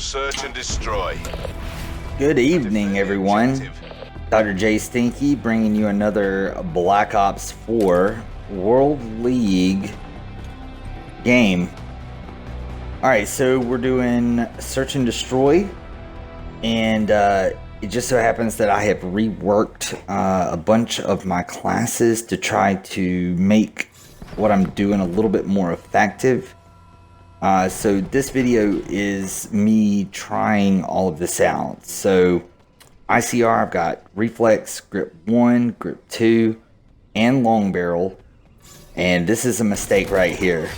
Search and destroy. Good evening, everyone. Dr. J Stinky bringing you another Black Ops 4 World League game. Alright, so we're doing Search and Destroy, and it just so happens that I have reworked a bunch of my classes to try to make what I'm doing a little bit more effective. So this video is me trying all of this out. So ICR, I've got Reflex, Grip 1, Grip 2, and Long Barrel. And this is a mistake right here.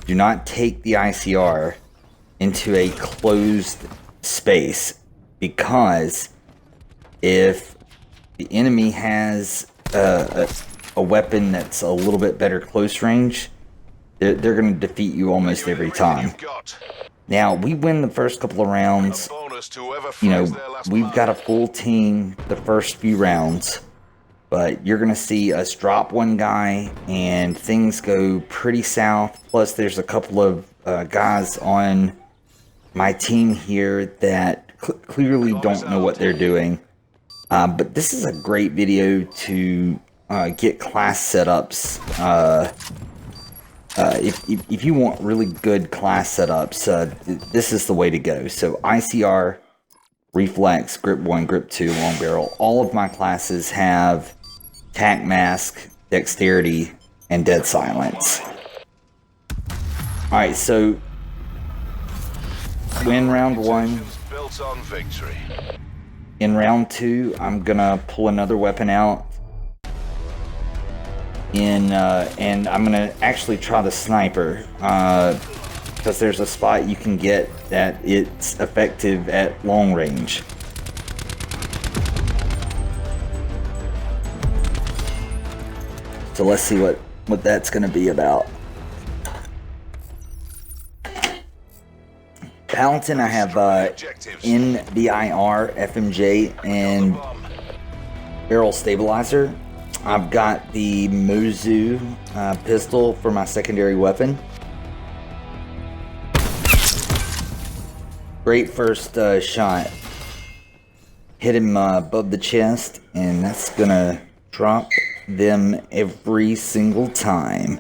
Do not take the ICR into a closed space, because if the enemy has a weapon that's a little bit better close range, they're going to defeat you almost every time. Now, we win the first couple of rounds. You know, we've got a full team the first few rounds, but you're going to see us drop one guy and things go pretty south. Plus, there's a couple of guys on my team here that clearly don't know what they're doing. But this is a great video to get class setups. If you want really good class setups, this is the way to go. So ICR, Reflex, Grip 1, Grip 2, Long Barrel. All of my classes have Tac Mask, Dexterity, and Dead Silence. Alright, so win round 1. In round 2, I'm gonna pull another weapon out. And I'm gonna actually try the sniper, because there's a spot you can get that it's effective at long range. So let's see what that's gonna be about. Paladin, I have NBIR, FMJ, and Barrel Stabilizer. I've got the Mozu pistol for my secondary weapon. Great first shot. Hit him above the chest, and that's gonna drop them every single time.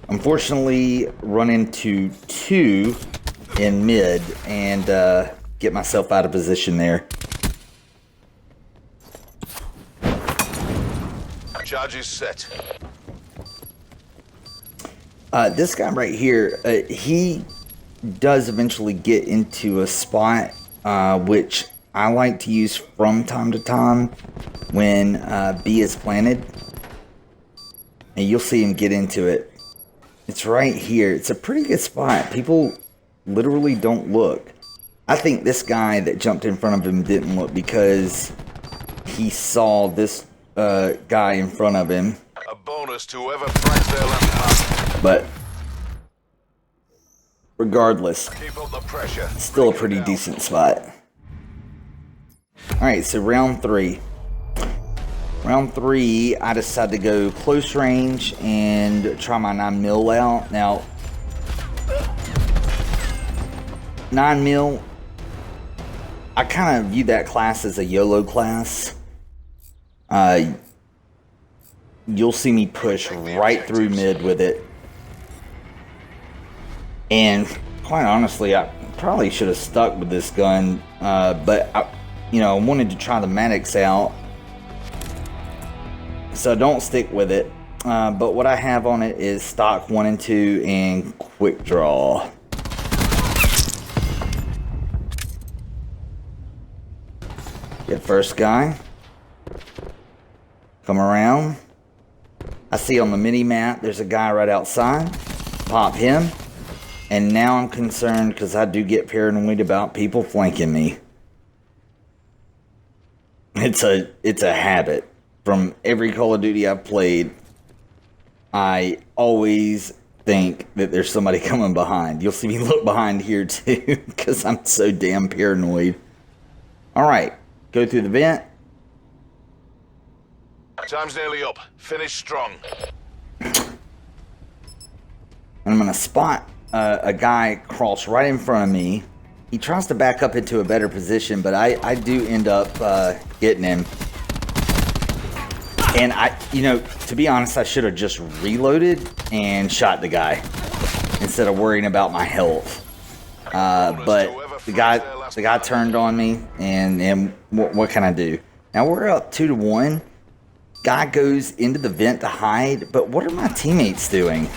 Unfortunately, run into 2 in mid and get myself out of position there. Charges set. This guy right here, he does eventually get into a spot which I like to use from time to time when B is planted. And you'll see him get into it. It's right here. It's a pretty good spot. People literally don't look. I think this guy that jumped in front of him didn't look because he saw this guy in front of him. A bonus to whoever frags their last pass. But regardless, Keep up the pressure. Still a pretty decent spot. Alright, so round 3. Round 3, I decided to go close range and try my 9mm out. Now, 9mm, I kind of view that class as a YOLO class. You'll see me push right through mid with it. And quite honestly, I probably should have stuck with this gun, but I wanted to try the Maddox out, so don't stick with it. But what I have on it is stock 1 and 2 and quick draw. Get first guy. Come around. I see on the mini map there's a guy right outside. Pop him. And now I'm concerned because I do get paranoid about people flanking me. It's a habit. From every Call of Duty I've played, I always think that there's somebody coming behind. You'll see me look behind here too because I'm so damn paranoid. Alright, go through the vent. Time's nearly up. Finish strong. And I'm going to spot a guy cross right in front of me he tries to back up into a better position, but I do end up getting him. And you know, to be honest, I should have just reloaded and shot the guy instead of worrying about my health. But the guy turned on me, and what can I do? Now we're up 2-1. Guy goes into the vent to hide, but what are my teammates doing?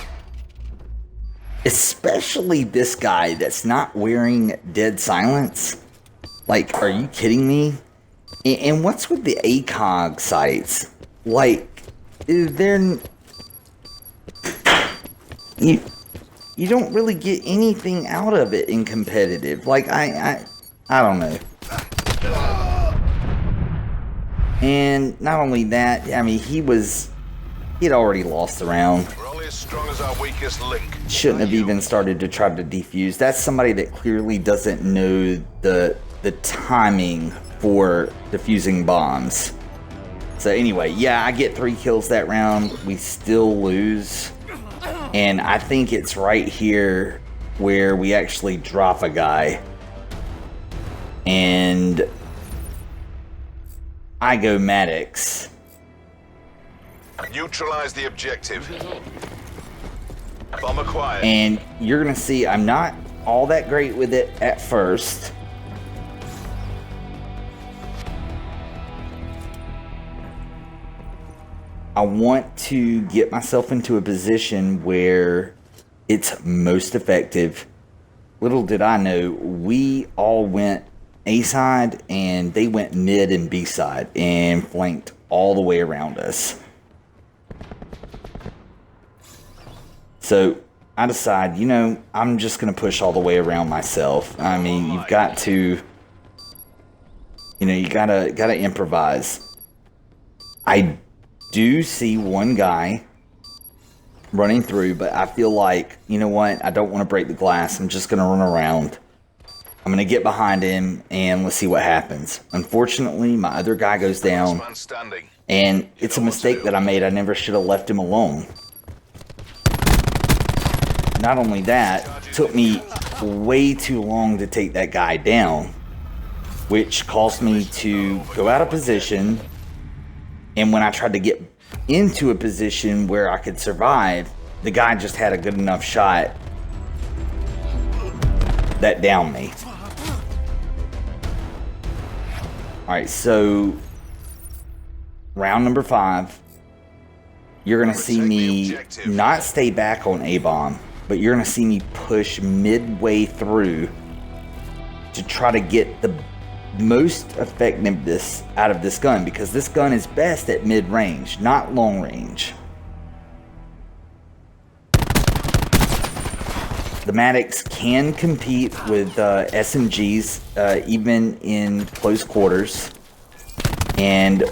Especially this guy that's not wearing dead silence. Like, are you kidding me? And what's with the ACOG sites? Like, they're... You don't really get anything out of it in competitive. Like, I don't know. And not only that, I mean, he'd already lost the round. We're only as strong as our weakest link. Shouldn't have even started to try to defuse. That's somebody that clearly doesn't know the timing for defusing bombs. So anyway, yeah, I get 3 kills that round. We still lose. And I think it's right here where we actually drop a guy. And I go Maddox. Neutralize the objective. Bomb acquired. And you're going to see I'm not all that great with it at first. I want to get myself into a position where it's most effective. Little did I know, we all went A side and they went mid and B side and flanked all the way around us. So I decide, you know, I'm just going to push all the way around myself. I mean, you've got to, you know, you gotta improvise. I do see one guy running through, but I feel like, you know what, I don't want to break the glass. I'm just going to run around. I'm going to get behind him, and let's see what happens. Unfortunately, my other guy goes down, and it's a mistake that I made. I never should have left him alone. Not only that, it took me way too long to take that guy down, which caused me to go out of position. And when I tried to get into a position where I could survive, the guy just had a good enough shot that downed me. Alright, so round number 5, you're going to see me not stay back on A-bomb, but you're going to see me push midway through to try to get the most effectiveness out of this gun, because this gun is best at mid-range, not long range. The Maddox can compete with SMGs even in close quarters, and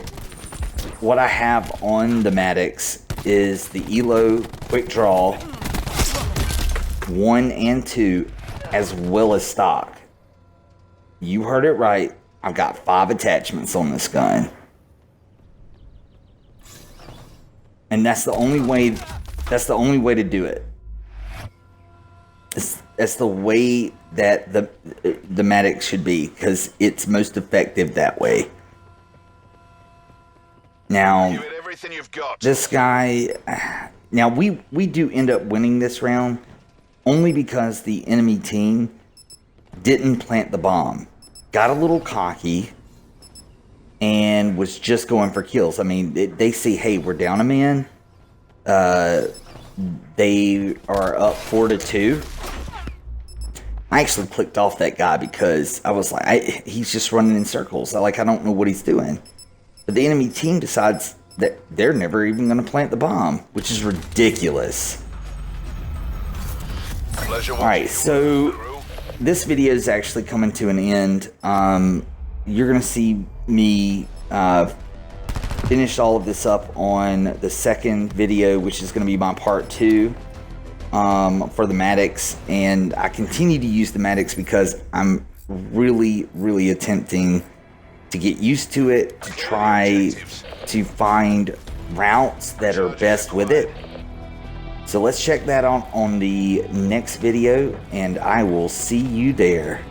what I have on the Maddox is the ELO quick draw 1 and 2 as well as stock. You heard it right. I've got 5 attachments on this gun. And that's the only way to do it. That's the way that the Maddox should be, because it's most effective that way. Now, this guy, now we do end up winning this round only because the enemy team didn't plant the bomb, got a little cocky, and was just going for kills. I mean, they see, hey, we're down a man. They are up 4-2. I actually clicked off that guy because I was like, he's just running in circles. I don't know what he's doing. But the enemy team decides that they're never even going to plant the bomb, which is ridiculous. Alright, so this video is actually coming to an end. You're going to see me finish all of this up on the second video, which is going to be my part 2 for the Maddox. And I continue to use the Maddox because I'm really attempting to get used to it, to try to find routes that are best with it. So let's check that out on the next video, and I will see you there.